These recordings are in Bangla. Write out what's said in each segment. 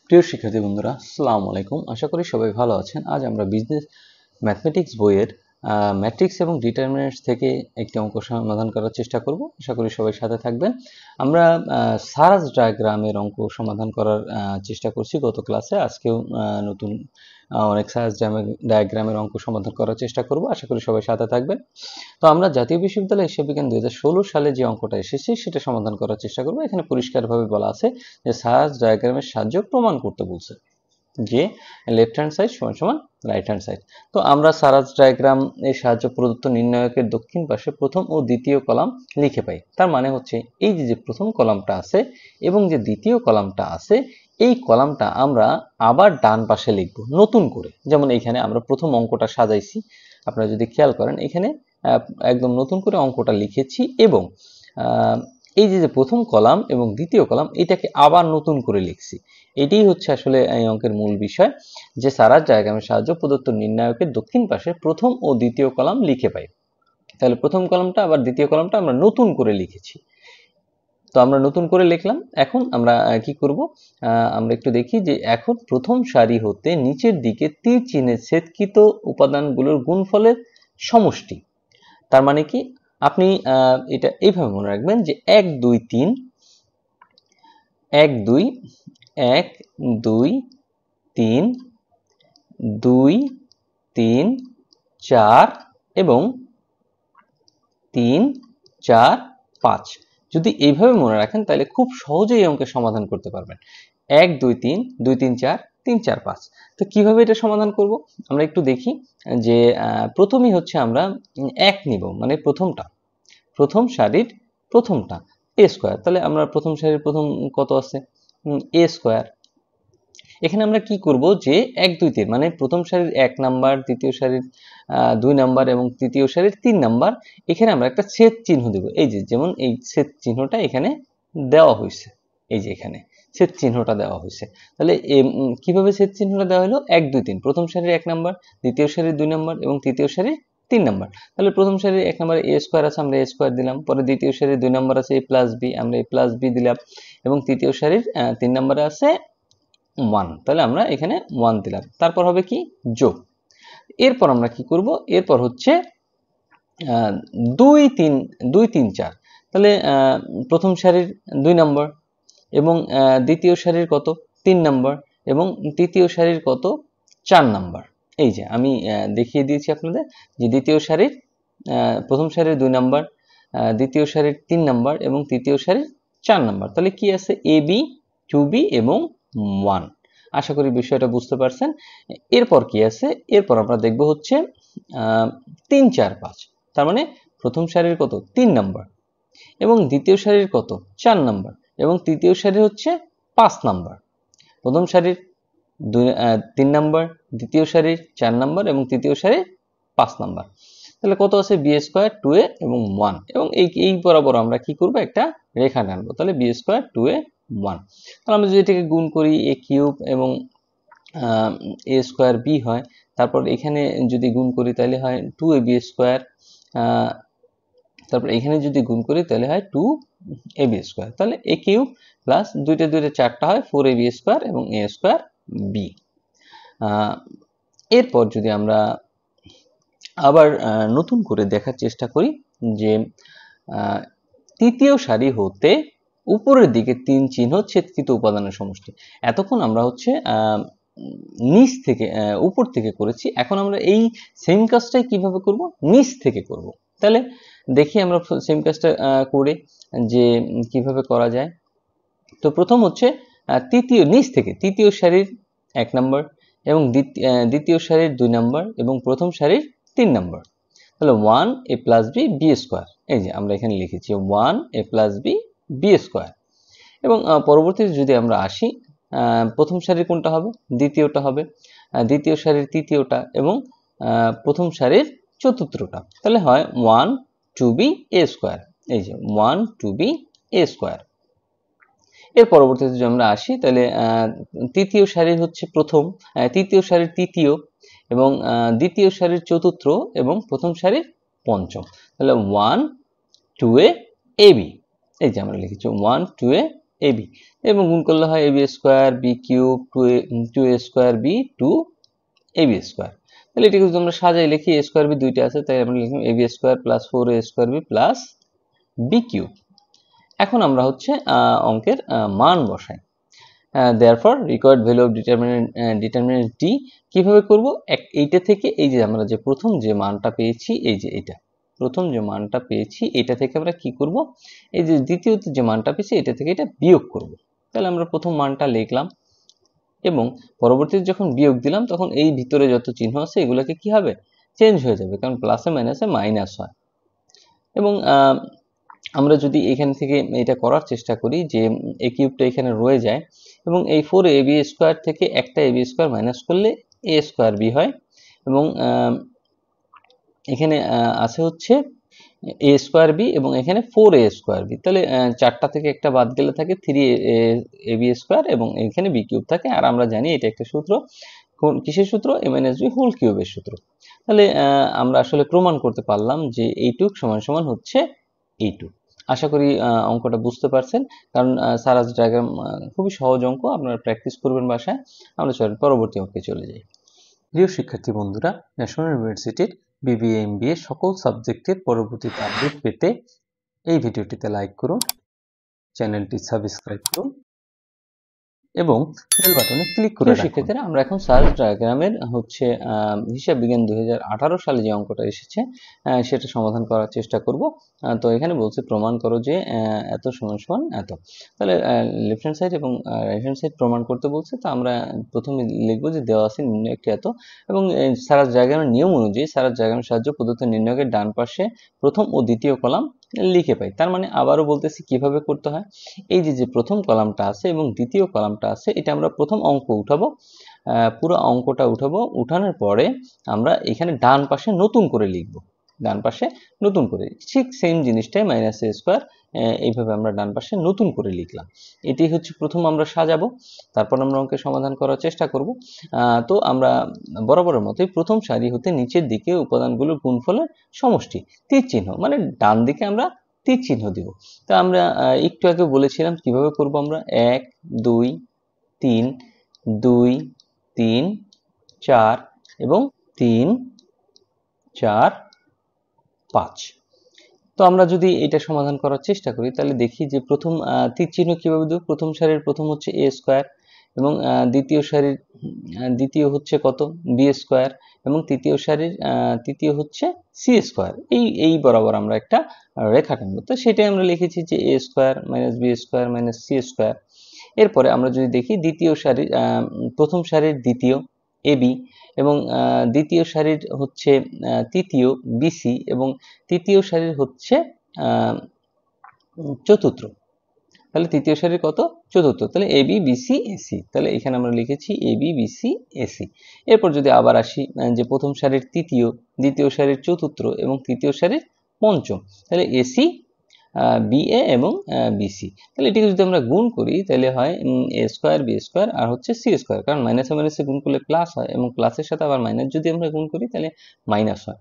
প্রিয় শিক্ষার্থী বন্ধুরা, আসসালামু আলাইকুম। আশা করি সবাই ভালো আছেন। আজ আমরা বিজনেস ম্যাথমেটিক্স বইয়ের ম্যাট্রিক্স এবং ডিটারমিনেন্টস থেকে একটি অঙ্ক সমাধান করার চেষ্টা করব। আশা করি সবাই সাথে থাকবেন। আমরা সারাজ ডায়াগ্রামের অঙ্ক সমাধান করার চেষ্টা করছি গত ক্লাসে। আজকেও নতুন অনেক সারাজ ডায়াগ্রামের অঙ্ক সমাধান করার চেষ্টা করব। আশা করি সবাই সাথে থাকবেন। তো আমরা জাতীয় বিশ্ববিদ্যালয় হিসাব বিজ্ঞান 2016 সালে যে অঙ্কটা এসেছে সেটা সমাধান করার চেষ্টা করব। এখানে পরিষ্কারভাবে বলা আছে যে সারাজ ডায়াগ্রামের সাহায্যে প্রমাণ করতে বলছে যে লেফট হ্যান্ড সাইড সমান সমান রাইট হ্যান্ড সাইড। তো আমরা সারাজ ডায়াগ্রাম এর সাহায্যে প্রদত্ত নির্ণায়কের দক্ষিণ পাশে প্রথম ও দ্বিতীয় কলাম লিখে পাই। তার মানে হচ্ছে এই যে প্রথম কলামটা আছে এবং যে দ্বিতীয় কলামটা আছে, এই কলামটা আমরা আবার ডান পাশে লিখব নতুন করে। যেমন এখানে আমরা প্রথম অঙ্কটা সাজাইছি, আপনারা যদি খেয়াল করেন এখানে একদম নতুন করে অঙ্কটা লিখেছি এবং এই যে প্রথম কলাম এবং দ্বিতীয় কলাম এটাকে আবার নতুন করে লিখছি। এটাই হচ্ছে আসলে এই অঙ্কের মূল বিষয়, যে সারাজ ডায়াগ্রামের সাহায্যে প্রদত্ত নির্ণায়কের দক্ষিণ পাশে প্রথম ও দ্বিতীয় কলাম লিখে পাই। তাহলে প্রথম কলামটা আবার দ্বিতীয় কলামটা আমরা নতুন করে লিখেছি। তো আমরা নতুন করে লিখলাম। এখন আমরা কি করব, আমরা একটু দেখি যে এখন প্রথম সারি হতে নিচের দিকে তীর চিহ্নে ছেদকৃত উপাদানগুলোর গুণফলের সমষ্টি। তার মানে কি, আপনি এটা এইভাবে মনে রাখবেন যে 1 2 3 1 2 1 2 3 2 3 4 এবং 3 4 5। যদি এইভাবে মনে রাখেন তাহলে খুব সহজেই এই অঙ্কের সমাধান করতে পারবেন। 1 2 3 2 3 4 3 4 5। তো কিভাবে এটা সমাধান করব আমরা একটু দেখি। যে প্রথমেই হচ্ছে আমরা 1 নিব, মানে প্রথম সারির প্রথমটা a স্কয়ার। তাহলে আমরা প্রথম সারির প্রথম কত আছে a স্কয়ার। এখানে আমরা কি করব যে 1 2 3 মানে প্রথম সারির 1 নাম্বার, দ্বিতীয় সারির 2 নাম্বার এবং তৃতীয় সারির 3 নাম্বার, এখানে আমরা একটা ছেদ চিহ্ন দেব। এই যে যেমন এই ছেদ চিহ্নটা এখানে দেওয়া হয়েছে, এই যে এখানে ছেদ চিহ্নটা দেওয়া হয়েছে। তাহলে কিভাবে ছেদ চিহ্নটা দেওয়া হলো, 1 2 3 প্রথম সারির 1 নাম্বার, দ্বিতীয় সারির 2 নাম্বার এবং তৃতীয় সারির 3 নাম্বার। তাহলে প্রথম সারির 1 নাম্বারে a স্কয়ার আছে, আমরা a স্কয়ার দিলাম। পরে দ্বিতীয় সারির 2 নাম্বার আছে a প্লাস b, আমরা a প্লাস b দিলাম। এবং তৃতীয় সারির 3 নাম্বারে আছে 1, তাহলে আমরা এখানে 1 দিলাম। তারপর হবে কি, যোগ। এরপর আমরা কি করব, এরপর হচ্ছে 2 3 4। তাহলে প্রথম সারির 2 নাম্বার এবং দ্বিতীয় সারির কত 3 নাম্বার এবং তৃতীয় সারির কত 4 নাম্বার। এই যে আমি দেখিয়ে দিয়েছি আপনাদের যে দ্বিতীয় সারির প্রথম সারির 2 নাম্বার, দ্বিতীয় সারির 3 নাম্বার এবং তৃতীয় সারির 4 নাম্বার। তাহলে কি আছে, ab 2b এবং 1। আশা করি বিষয়টা বুঝতে পারছেন। এরপর কি আছে, এরপর আমরা দেখব হচ্ছে 3 4 5। তার মানে প্রথম সারির কত 3 নাম্বার এবং দ্বিতীয় সারির কত 4 নাম্বার এবং তৃতীয় সারির হচ্ছে 5 নাম্বার। প্রথম সারির 3 নাম্বার, দ্বিতীয় সারির 4 নাম্বার এবং তৃতীয় সারির 5 নাম্বার। তাহলে কত আছে, b স্কয়ার 2a এবং 1। এবং এই বরাবর আমরা কি করব, একটা রেখা টানবো। তাহলে b স্কয়ার 2a 1। তাহলে আমরা যদি এটাকে গুণ করি, a কিউব এবং a স্কয়ার b হয়। তারপর এখানে যদি গুণ করি তাহলে হয় 2ab স্কয়ার। তারপর এখানে যদি গুণ করি তাহলে হয় 2ab স্কয়ার। তাহলে a কিউব প্লাস 2 2 4টা হয় 4ab স্কয়ার এবং a স্কয়ার b। এরপর যদি আমরা আবার নতুন করে দেখার চেষ্টা করি যে তৃতীয় সারি হতে উপরের দিকে 3 চিহ্ন ছেদকৃত উপাদানের সমষ্টি। এতক্ষণ আমরা হচ্ছে নিচ থেকে উপর থেকে করেছি, এখন আমরা এই সেম কাজটাই কিভাবে করব, নিচ থেকে করব। তাহলে দেখি আমরা সেম কাজটা করে যে কিভাবে করা যায়। তো প্রথম হচ্ছে নিচ থেকে তৃতীয় সারির 1 নাম্বার এবং দ্বিতীয় সারির 2 নাম্বার এবং প্রথম সারির 3 নাম্বার। তাহলে 1a plus b b square. এই যে আমরা এখানে লিখেছি 1a plus b b square. এবং পরবর্তীতে যদি আমরা আসি, প্রথম সারির কোনটা হবে, দ্বিতীয়টা হবে, দ্বিতীয় সারির তৃতীয়টা এবং প্রথম সারির চতুর্থটা। তাহলে হয় 1 2b a স্কয়ার। এই যে 1 2b a স্কয়ার। এর পরবর্তীতে যদি আমরা আসি তাহলে তৃতীয় সারির হচ্ছে প্রথম, তৃতীয় সারির তৃতীয় এবং দ্বিতীয় সারির চতুর্থ এবং প্রথম সারির পঞ্চম। তাহলে 1 2a ab। এই যে আমরা লিখেছি 1 2a এবি এবং গুণ করলে হয় a b square b cube 2a square b 2ab square. তাহলে এটাকে যদি আমরা সাজাই লিখি a স্কোয়ার বি দুইটা আছে, তাই আমরা লিখলাম ab square plus 4a square b plus b cube. এখন আমরা হচ্ছে অঙ্কের মান বসাই। therefore required value of determinant d কিভাবে করব? এইটা থেকে এই যে আমরা যে প্রথম যে মানটা পেয়েছি, এই যে এটা প্রথম যে মানটা পেয়েছি, এটা থেকে আমরা কি করব? এই যে দ্বিতীয় যে মানটা পেয়েছি এটা থেকে এটা বিয়োগ করব। তাহলে আমরা প্রথম মানটা লিখলাম এবং পরবর্তীতে যখন বিয়োগ দিলাম তখন এই ভিতরে যত চিহ্ন আছে এগুলোকে কি হবে? চেঞ্জ হয়ে যাবে, কারণ প্লাসে মাইনাসে মাইনাস হয়। এবং আমরা যদি এখান থেকে এটা করার চেষ্টা করি যে a কিউবটা এখানে রয়ে যায় এবং এই 4ab স্কোয়ার থেকে একটা ab স্কোয়ার মাইনাস করলে a স্কোয়ার b হয় এবং এখানে আছে হচ্ছে a স্কোয়ার b এবং এখানে 4a স্কোয়ার b। তাহলে চারটা থেকে একটা বাদ গেলে থাকে 3ab স্কোয়ার এবং এখানে b কিউব থাকে। আর আমরা জানি এটা একটা সূত্র, কিসের সূত্র? a মাইনাস b হোল কিউবের সূত্র। তাহলে আমরা আসলে প্রমাণ করতে পারলাম যে এইটুক সমান সমান হচ্ছে এইটুক। আশা করি অঙ্কটা বুঝতে পারছেন, কারণ সারাস ডায়াগ্রাম খুবই সহজ অঙ্ক, আপনারা প্র্যাকটিস করবেন বাসায়। আমরা চলেন পরবর্তী অঙ্কে চলে যাই। প্রিয় শিক্ষার্থী বন্ধুরা, ন্যাশনাল ইউনিভার্সিটির বিবিএ এমবিএ সকল সাবজেক্টের পরবর্তীতে আপডেট পেতে এই ভিডিওটিতে লাইক করুন, চ্যানেলটি সাবস্ক্রাইব করুন এবং বেল বাটনে ক্লিক করে রাখুন। শিক্ষার্থীরা, আমরা এখন সার্চ ডায়াগ্রামের হচ্ছে হিসাব বিজ্ঞান 2018 সালে যে অঙ্কটা এসেছে সেটা সমাধান করার চেষ্টা করব। তো এখানে বলছে প্রমাণ করো যে এত সমান সমান এত। তাহলে লেফট হ্যান্ড সাইড এবং রাইট হ্যান্ড সাইড প্রমাণ করতে বলছে। তো আমরা প্রথমে লিখব যে দেওয়া আছে নির্ণয় একটি এত এবং সার্চ ডায়াগ্রামের নিয়ম অনুযায়ী সার্চ ডায়াগ্রামের সাহায্যে প্রদত্ত নির্ণয়কের ডান পাশে প্রথম ও দ্বিতীয় কলাম লিখে পাই। তার মানে আবারও বলতেছি কিভাবে করতে হয়। এই যে প্রথম কলামটা আছে এবং দ্বিতীয় কলামটা আছে, এটা আমরা প্রথম অঙ্ক উঠাবো, পুরো অঙ্কটা উঠাবো। উঠানোর পরে আমরা এখানে ডান পাশে নতুন করে লিখব, ডান পাশে নতুন করে ঠিক সেম জিনিসটাই মাইনাস a স্কোয়ার, এইভাবে আমরা ডান পাশে নতুন করে লিখলাম। এটি হচ্ছে প্রথম আমরা সাজাবো, তারপর আমরা অঙ্কের সমাধান করার চেষ্টা করব। তো আমরা বরাবরের মতোই প্রথম সারি হতে নিচের দিকে উপাদানগুলোর গুণফলের সমষ্টি, তীর চিহ্ন মানে ডান দিকে আমরা তীর চিহ্ন দিব। তো আমরা একটু আগে বলেছিলাম কিভাবে করব আমরা 1 2 3 2 3 4 এবং 3 4 5। তো আমরা যদি এটা সমাধান করার চেষ্টা করি তাহলে দেখি যে প্রথম তীর চিহ্ন কিভাবে দেব। প্রথম সারির প্রথম হচ্ছে a স্কোয়ার এবং দ্বিতীয় সারির দ্বিতীয় হচ্ছে কত? b স্কোয়ার এবং তৃতীয় সারির তৃতীয় হচ্ছে c স্কোয়ার। এই বরাবর আমরা একটা রেখা টানবো। তো সেটাই আমরা লিখেছি যে a square minus b square minus c square. এরপরে আমরা যদি দেখি দ্বিতীয় সারির প্রথম সারির দ্বিতীয় ab এবং দ্বিতীয় সারির হচ্ছে তৃতীয় bc এবং তৃতীয় সারির হচ্ছে চতুর্থ। তাহলে তৃতীয় সারির কত? চতুর্থ। তাহলে ab bc ac। তাহলে এখানে আমরা লিখেছি ab bc ac। এরপর যদি আবার আসি যে প্রথম সারির তৃতীয়, দ্বিতীয় সারির চতুর্থ এবং তৃতীয় সারির পঞ্চম, তাহলে ac BA এবং BC। তাহলে এটিকে যদি আমরা গুণ করি তাহলে হয় a স্কোয়ার b স্কোয়ার আর হচ্ছে c স্কোয়ার, কারণ মাইনাসে মাইনাসে গুণ করলে প্লাস হয় এবং প্লাসের সাথে আবার মাইনাস যদি আমরা গুণ করি তাহলে মাইনাস হয়।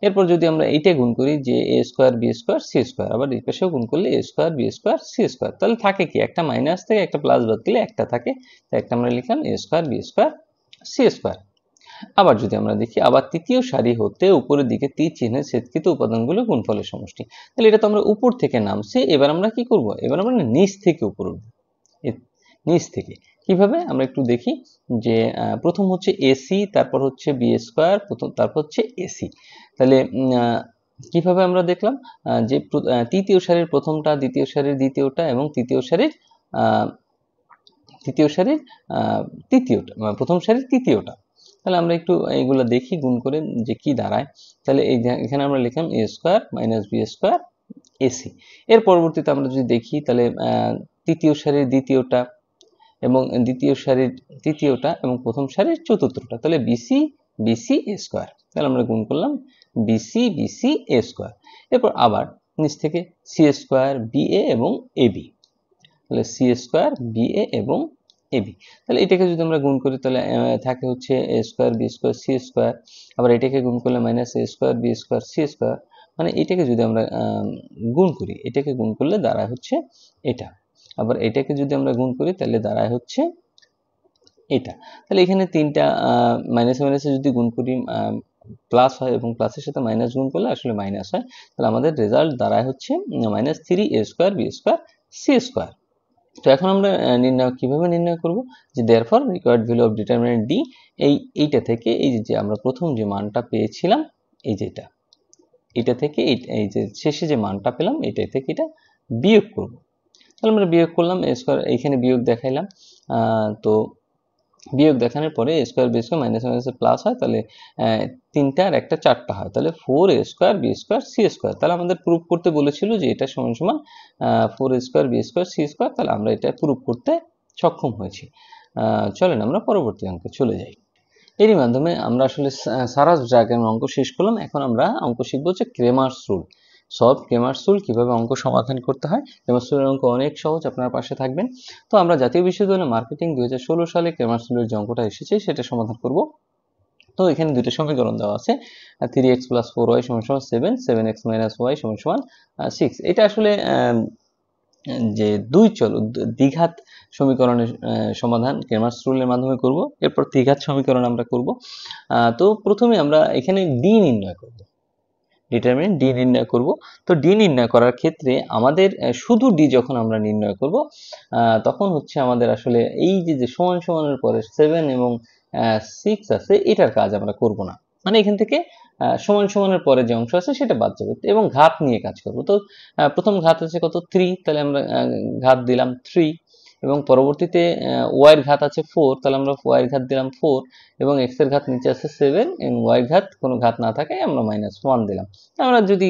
এরপর যদি আমরা এইটা গুণ করি যে a square b square c square, আবার এই পাশেও গুণ করলে a square b square c square, তাহলে থাকে কি একটা মাইনাস থেকে একটা প্লাস বাদ দিলে একটা থাকে, তাই একটা আমরা লিখলাম a square b square c square. আবার যদি আমরা দেখি আবার তৃতীয় সারি হতে উপরের দিকে তীর চিহ্নের ছেদকৃত উপাদানগুলো গুণফলের সমষ্টি। তাহলে এটা তো আমরা উপর থেকে নামছি, এবার আমরা কি করব? এবার আমরা নিচ থেকে উপরে উঠব। নিচ থেকে কিভাবে আমরা একটু দেখি যে প্রথম হচ্ছে এসি, তারপর হচ্ছে বি স্কোয়ার, তারপর হচ্ছে এসি। তাহলে কিভাবে আমরা দেখলাম যে তৃতীয় সারির প্রথমটা, দ্বিতীয় সারির দ্বিতীয়টা এবং তৃতীয় সারির তৃতীয়টা, প্রথম সারির তৃতীয়টা। তাহলে আমরা একটু এইগুলো দেখি গুণ করে যে কি দাঁড়ায়। তাহলে এখানে আমরা লিখলাম a square minus b square a c. এর পরবর্তীতে আমরা যদি দেখি তাহলে তৃতীয় সারির দ্বিতীয়টা এবং দ্বিতীয় সারির তৃতীয়টা এবং প্রথম সারির চতুর্থটা, তাহলে বিসি বিসি এ স্কোয়ার। তাহলে আমরা গুণ করলাম বিসি বিসি এ স্কোয়ার। এরপর আবার নিচ থেকে সি স্কোয়ার বিএ এবং এবি, তাহলে সি স্কোয়ার বিএ এবং এবি। তাহলে এটাকে যদি আমরা গুণ করি তাহলে থাকে হচ্ছে A square B square C square. আবার এটাকে গুণ করলে minus A square B square C square. মানে এটাকে যদি আমরা গুণ করি, এটাকে গুণ করলে দাঁড়ায় হচ্ছে এটা। আবার এটাকে যদি আমরা গুণ করি তাহলে দাঁড়ায় হচ্ছে এটা। তাহলে এখানে তিনটা মাইনাসে মাইনাসে যদি গুণ করি প্লাস হয় এবং প্লাসের সাথে মাইনাস গুণ করলে আসলে মাইনাস হয়। তাহলে আমাদের রেজাল্ট দাঁড়ায় হচ্ছে -3a²b²c²। তো এখন আমরা কিভাবে নির্ণয় করব, যে therefore required value of determinant D, এইটা থেকে এই যে আমরা প্রথম যে মানটা পেয়েছিলাম, এই যেটা, এটা থেকে এই যে শেষে যে মানটা পেলাম এটা থেকে এটা বিয়োগ করব। তাহলে আমরা বিয়োগ করলাম, a² এইখানে বিয়োগ দেখাইলাম। তো বিয়োগ দেখানোর পরে a²b² মাইনাস মাইনাসে প্লাস হয়, তাহলে 3টা আর একটা 4টা হয়, তাহলে 4a²b²c²। তাহলে আমাদের প্রুফ করতে বলেছিল যে এটা সমান সমান 4a²b²c²। তাহলে আমরা এটা প্রুফ করতে সক্ষম হয়েছি। চলেন আমরা পরবর্তী অঙ্কে চলে যাই। এরই মাধ্যমে আমরা আসলে সারাস ডায়াগ্রামের অঙ্ক শেষ করলাম। এখন আমরা অঙ্ক শিখবো হচ্ছে ক্রেমার্স রুল। ক্রেমার্স রুল কিভাবে অঙ্ক সমাধান করতে হয়। ক্রেমার্স রুলের অঙ্ক অনেক সহজ, আপনার পাশে থাকবেন। তো আমরা জাতীয় বিশ্ববিদ্যালয় মার্কেটিং 2016 সালে ক্রেমার্স রুলের যে অঙ্কটা এসেছে সেটা সমাধান করব। তো এখানে দুটো সমীকরণ দেওয়া আছে, 3x + 4y = 7, 7x - y = 6। এটা আসলে যে দ্বিঘাত সমীকরণের সমাধান ক্রেমার্স রুলের মাধ্যমে করব। এরপর ত্রিঘাত সমীকরণ আমরা করব। তো প্রথমে আমরা এখানে ডি নির্ণয় করব, ডিটারমিনেন্ট ডি নির্ণয় করব। তো ডি নির্ণয় করার ক্ষেত্রে আমাদের শুধু ডি যখন আমরা নির্ণয় করব তখন হচ্ছে আমাদের আসলে এই যে সমান সমানের পরে 7 এবং 6 আছে, এটার কাজ আমরা করব না। মানে এখান থেকে সমান সমানের পরে যে অংশ আছে সেটা বাদ যাবে এবং ঘাত নিয়ে কাজ করব। তো প্রথম ঘাত আছে কত, 3, তাহলে আমরা ঘাত দিলাম 3, এবং পরবর্তীতে y এর ঘাত আছে 4, তাহলে আমরা y এর ঘাত দিলাম 4, এবং x এর ঘাত নিচে আছে 7, এবং y এর ঘাত কোনো ঘাত না থাকে আমরা -1 দিলাম। আমরা যদি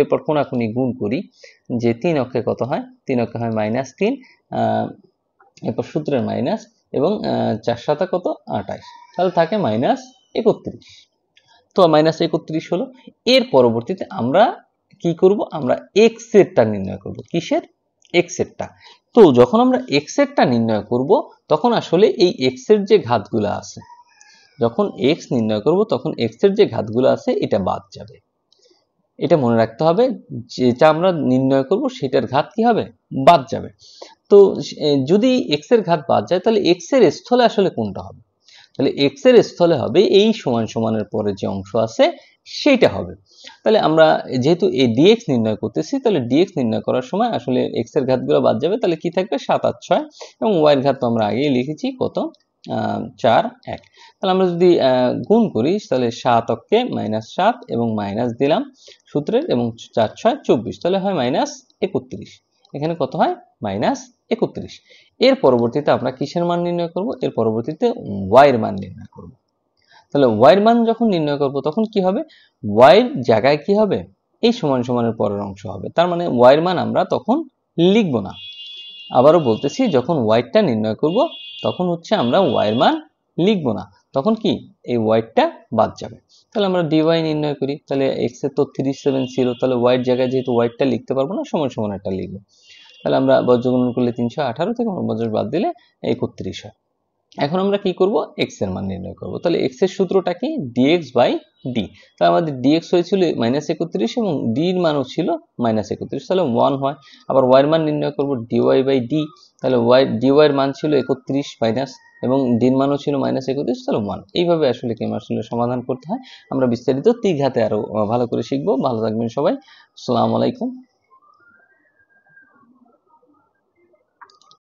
এরপর কোনাকুনি গুণ করি যে 3 অক্ষে কত হয়, 3 অক্ষে হয় -3, এরপর সূত্রের মাইনাস, এবং 4 7 কত, 28, তাহলে থাকে -31। তো -31 হলো। এর পরবর্তীতে আমরা কি করব, আমরা x এরটা নির্ণয় করব। কিসের? x এরটা। তো যখন আমরা x এরটা নির্ণয় করব তখন আসলে এই x এর যে ঘাতগুলো আছে, যখন x নির্ণয় করব তখন x এর যে ঘাতগুলো আছে এটা বাদ যাবে। এটা মনে রাখতে হবে, যেটা আমরা নির্ণয় করব সেটার ঘাত কি হবে, বাদ যাবে। তো যদি x এর ঘাত বাদ যায় তাহলে x এর স্থলে আসলে কোনটা হবে, তাহলে x এর স্থলে হবে এই সমান সমানের পরে যে অংশ আছে সেইটা হবে। তাহলে আমরা যেহেতু এই dx নির্ণয় করতেছি, তাহলে dx নির্ণয় করার সময় আসলে x এর ঘাতগুলো বাদ যাবে, তাহলে কি থাকবে, 7 8 6, এবং y এর ঘাত তো আমরা আগেই লিখেছি কত, 4 1। তাহলে আমরা যদি গুণ করি তাহলে 7 অক্ষে -7 এবং মাইনাস দিলাম সূত্রের, এবং 4 6 24, তাহলে হয় -31। এখানে কত হয়, -31। এর পরবর্তীতে আমরা কিসের মান নির্ণয় করব, এর পরবর্তীতে y এর মান নির্ণয় করব। তাহলে y এর মান যখন নির্ণয় করব তখন কি হবে, y এর জায়গায় কি হবে, এই সমান সমানের পরের অংশ হবে। তার মানে y এর মান আমরা তখন লিখব না। আবারও বলতেছি, যখন y টা নির্ণয় করব তখন হচ্ছে আমরা y এর মান লিখব না, তখন কি এই y টা বাদ যাবে। তাহলে আমরা dy নির্ণয় করি, তাহলে x এর তো 3 7 ছিল, তাহলে y এর জায়গায় যেহেতু y টা লিখতে পারবো না, সমান সমান একটা লিখব। তাহলে আমরা বজ্রগুণন করলে 318 থেকে বজ্র বাদ দিলে 31 হয়। এখন আমরা কি করব, x এর মান নির্ণয় করব। তাহলে x এর সূত্রটা কি, dx/d। তাহলে আমাদের dx হয়েছিল -31 এবং d এর মানও ছিল -31, তাহলে 1 হয়। আবার y এর মান নির্ণয় করব dy/d, তাহলে dy এর মান ছিল 31 মাইনাস, এবং d এর মানও ছিল -31, তাহলে 1। এইভাবে আসলে ক্রেমার্স রুলের সমাধান করতে হয়। আমরা বিস্তারিত ত্রিঘাতে আরো ভালো করে শিখব। ভালো থাকবেন সবাই, আসসালামু আলাইকুম।